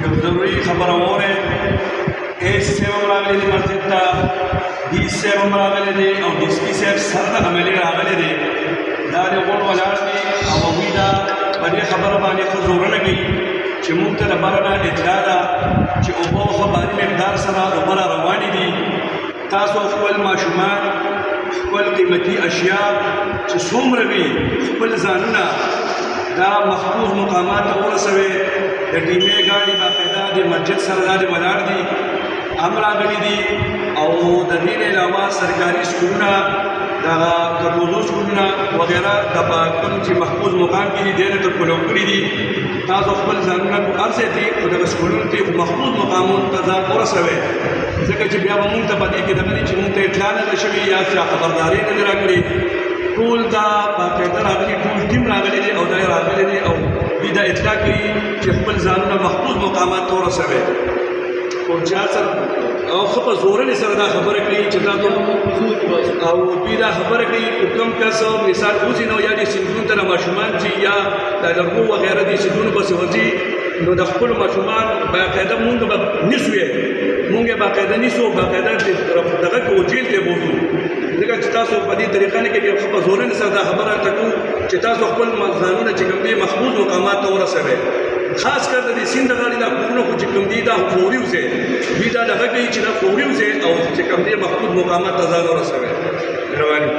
یو ضروري خبره واورئ. ایس صاحب هم راغلی دی مسجد ته، ډي صاحب هم راغلی دی او ډي سي پي صاحب سر د عملي راغلی دی. دا د غونډ ولاړ دي او هغوی دا په دې خبره باندې ښه زورونه کوي چې موږ ته د بره نه اطلاع ده چې اوبه ښه باري مقدار سره اوبه را روانې دي. تاسو خپل ماشومان، خپل قیمتي اشیا چې څومره وي خپل ځانونه دا محفوظ مقامات ته ورسوئ. د ټیمې ګاډي باقاعده د مسجد سره دا ولاړ دي، هم راغلي دي او د دې نه علاوه سرکاري سکولونه، دغه کټوزو سکولونه وغیره د کوم چې محفوظ مقام کې دي ډېر کنټرول کړي دي. تاسو خپل ځانونه هر ځای ته خو دغه سکولونو ته محفوظ مقامونو ته ځان ورسوئ، ځکه چې بیا به مونږ ته په دې کې دغه چې مونږ ته اطلاع نه ده شوې یا چا خبرداری نه ده راکړې. ټول دا باقاعده راغلي، ټول ټیم راغلی دی او دا راغلی دی او دوی دا اطلاع کوي چې خپل ځانونه محفوظ مقامات ته ورسوئ. او چا سره او ښه په زورنې سره دا خبره کوي چې تاسو او دوی دا خبره کوي که کوم کس مثال وځي نو یا دې سیندونو ته ماشومان چې یا د لرګو وغیره دې سیندونو پسې وځي نو د خپلو ماشومان باقاعده مونږ به نیسو یې، مونږ یې باقاعده نیسو، باقاعده دغه کې وجیل ته بوځو. ځکه چې تاسو په دې طریقه نه کې ښه په زورنې سره دا خبره کوو چې تاسو خپل ځانونه چې کوم دي محفوظ مقامات ته ورسوئ. خاص کر د دې سیند د غاړې دا کورونه خو چې کوم دي دا فوري وځي، دوی دا دغه کوي چې دا فوري وځي او چې کوم دي محفوظ مقامات ته ځان ورسوئ. مهرباني.